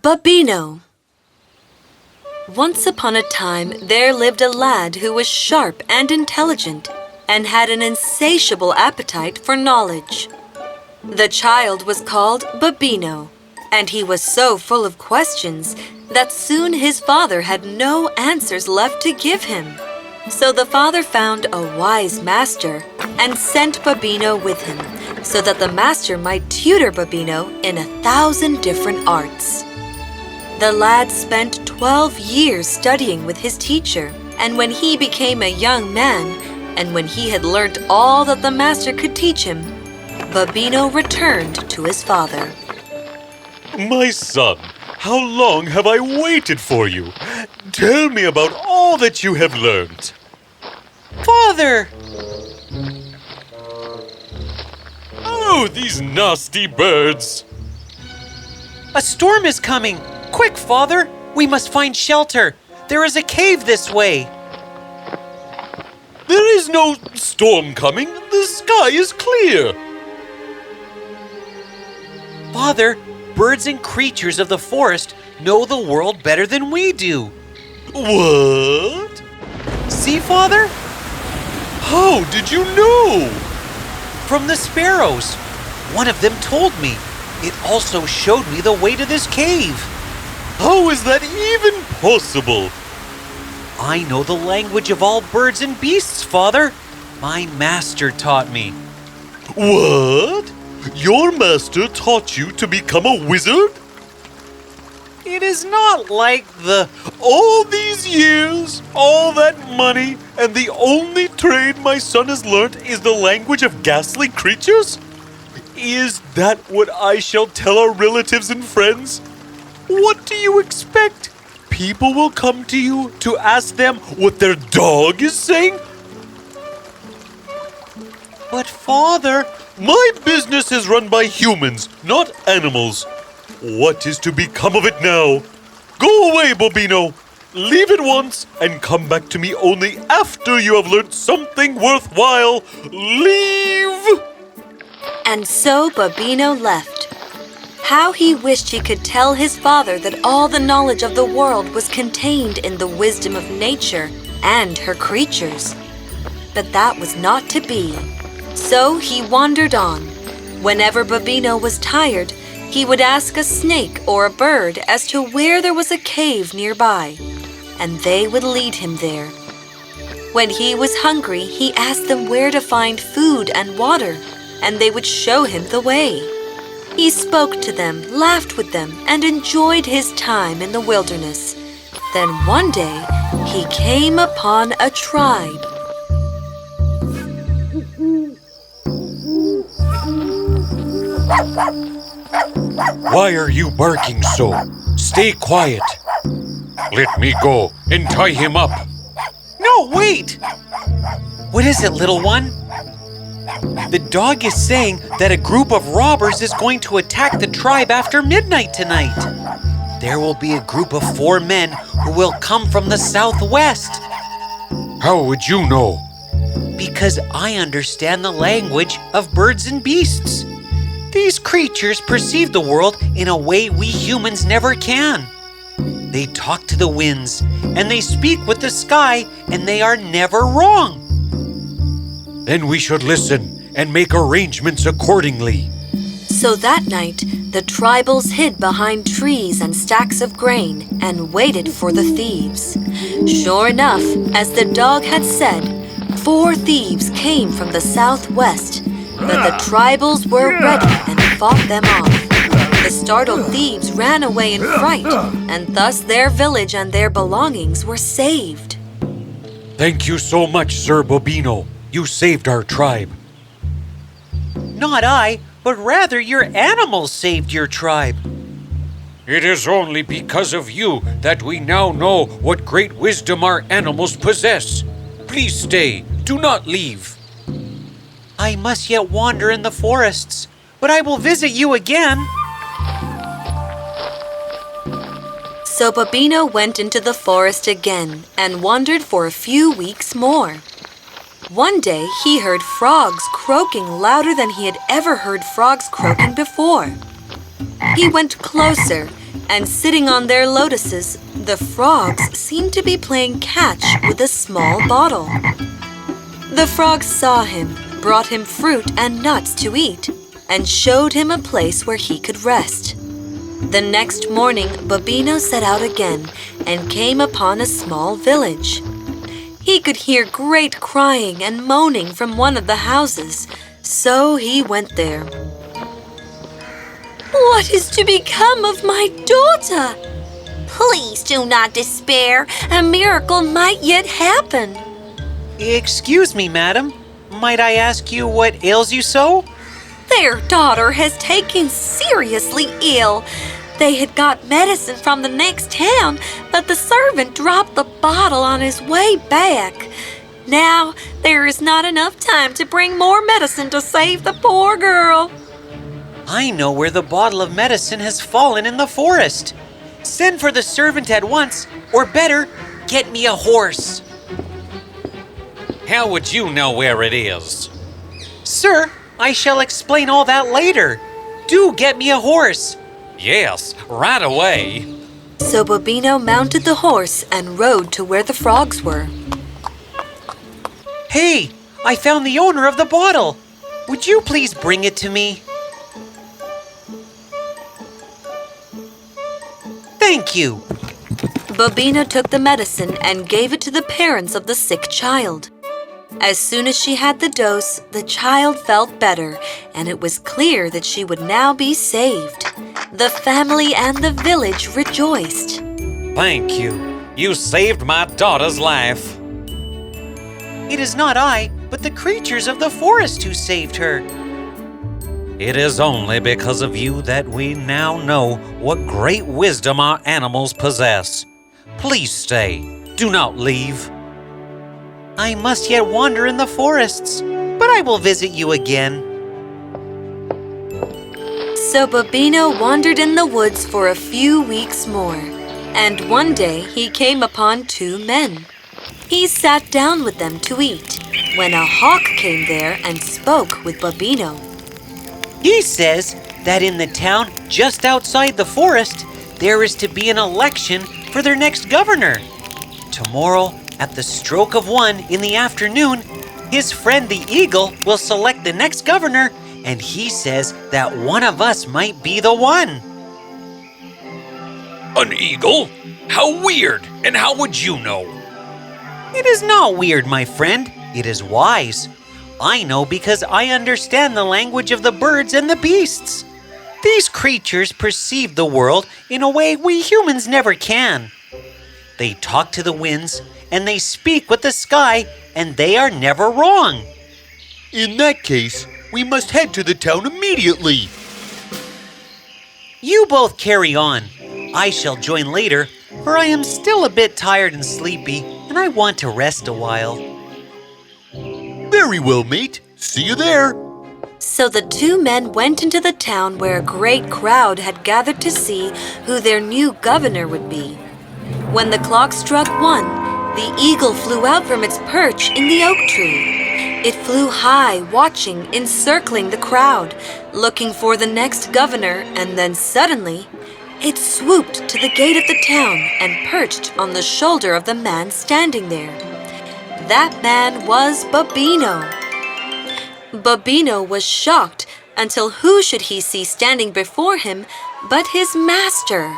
Bobino. Once upon a time, there lived a lad who was sharp and intelligent and had an insatiable appetite for knowledge. The child was called Bobino, and he was so full of questions that soon his father had no answers left to give him. So the father found a wise master and sent Bobino with him so that the master might tutor Bobino in 1,000 different arts. The lad spent 12 years studying with his teacher, and when he became a young man, and when he had learnt all that the master could teach him, Bobino returned to his father. My son, how long have I waited for you? Tell me about all that you have learned. Father! Oh, these nasty birds! A storm is coming! Quick, Father! We must find shelter! There is a cave this way! There is no storm coming. The sky is clear. Father, birds and creatures of the forest know the world better than we do. What? See, Father? How did you know? From the sparrows. One of them told me. It also showed me the way to this cave. How is that even possible? I know the language of all birds and beasts, Father. My master taught me. What? Your master taught you to become a wizard? It is not like All these years, all that money, and the only trade my son has learnt is the language of ghastly creatures? Is that what I shall tell our relatives and friends? What do you expect? People will come to you to ask them what their dog is saying? But Father... My business is run by humans, not animals. What is to become of it now? Go away, Bobino. Leave at once and come back to me only after you have learned something worthwhile. Leave! And so Bobino left. How he wished he could tell his father that all the knowledge of the world was contained in the wisdom of nature and her creatures. But that was not to be. So he wandered on. Whenever Bobino was tired, he would ask a snake or a bird as to where there was a cave nearby, and they would lead him there. When he was hungry, he asked them where to find food and water, and they would show him the way. He spoke to them, laughed with them, and enjoyed his time in the wilderness. Then one day, he came upon a tribe. Why are you barking so? Stay quiet. Let me go and tie him up. No, wait! What is it, little one? The dog is saying that a group of robbers is going to attack the tribe after midnight tonight. There will be a group of 4 men who will come from the southwest. How would you know? Because I understand the language of birds and beasts. These creatures perceive the world in a way we humans never can. They talk to the winds, and they speak with the sky, and they are never wrong. Then we should listen and make arrangements accordingly. So that night, the tribals hid behind trees and stacks of grain and waited for the thieves. Sure enough, as the dog had said, 4 thieves came from the southwest, but the tribals were ready and fought them off. The startled thieves ran away in fright, and thus their village and their belongings were saved. Thank you so much, Sir Bobino. You saved our tribe. Not I, but rather your animals saved your tribe. It is only because of you that we now know what great wisdom our animals possess. Please stay. Do not leave. I must yet wander in the forests, but I will visit you again. So Bobino went into the forest again and wandered for a few weeks more. One day he heard frogs croaking louder than he had ever heard frogs croaking before. He went closer and sitting on their lotuses, the frogs seemed to be playing catch with a small bottle. The frogs saw him, brought him fruit and nuts to eat, and showed him a place where he could rest. The next morning, Bobino set out again and came upon a small village. He could hear great crying and moaning from one of the houses, so he went there. "What is to become of my daughter? Please do not despair. A miracle might yet happen." Excuse me, madam. Might I ask you what ails you so? "Their daughter has taken seriously ill. They had got medicine from the next town, but the servant dropped the bottle on his way back. Now there is not enough time to bring more medicine to save the poor girl." I know where the bottle of medicine has fallen in the forest. Send for the servant at once, or better, get me a horse. How would you know where it is? Sir, I shall explain all that later. Do get me a horse. Yes, right away. So Bobino mounted the horse and rode to where the frogs were. Hey, I found the owner of the bottle. Would you please bring it to me? Thank you. Bobino took the medicine and gave it to the parents of the sick child. As soon as she had the dose, the child felt better, and it was clear that she would now be saved. The family and the village rejoiced. Thank you. You saved my daughter's life. It is not I, but the creatures of the forest who saved her. It is only because of you that we now know what great wisdom our animals possess. Please stay. Do not leave. I must yet wander in the forests, but I will visit you again. So Bobino wandered in the woods for a few weeks more, and one day he came upon two men. He sat down with them to eat, when a hawk came there and spoke with Bobino. He says that in the town just outside the forest, there is to be an election for their next governor. Tomorrow, at the stroke of 1 in the afternoon, his friend the eagle will select the next governor, and he says that one of us might be the one. An eagle? How weird! And how would you know? It is not weird, my friend. It is wise. I know because I understand the language of the birds and the beasts. These creatures perceive the world in a way we humans never can. They talk to the winds, and they speak with the sky, and they are never wrong. In that case, we must head to the town immediately. You both carry on. I shall join later, for I am still a bit tired and sleepy, and I want to rest a while. Very well, mate. See you there. So the two men went into the town where a great crowd had gathered to see who their new governor would be. When the clock struck 1, the eagle flew out from its perch in the oak tree. It flew high, watching, encircling the crowd, looking for the next governor, and then suddenly, it swooped to the gate of the town and perched on the shoulder of the man standing there. That man was Bobino. Bobino was shocked until who should he see standing before him but his master?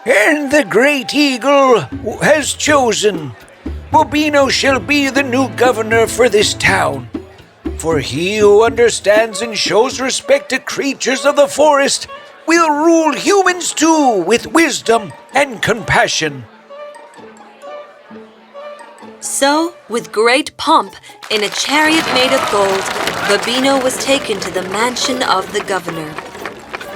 And the great eagle has chosen. Bobino shall be the new governor for this town. For he who understands and shows respect to creatures of the forest will rule humans too with wisdom and compassion. So, with great pomp, in a chariot made of gold, Bobino was taken to the mansion of the governor.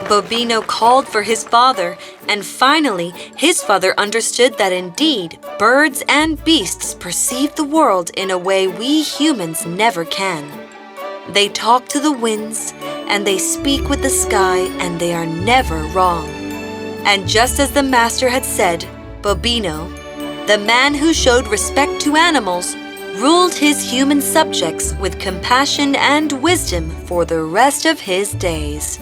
Bobino called for his father, and finally his father understood that indeed birds and beasts perceive the world in a way we humans never can. They talk to the winds, and they speak with the sky, and they are never wrong. And just as the master had said, Bobino, the man who showed respect to animals, ruled his human subjects with compassion and wisdom for the rest of his days.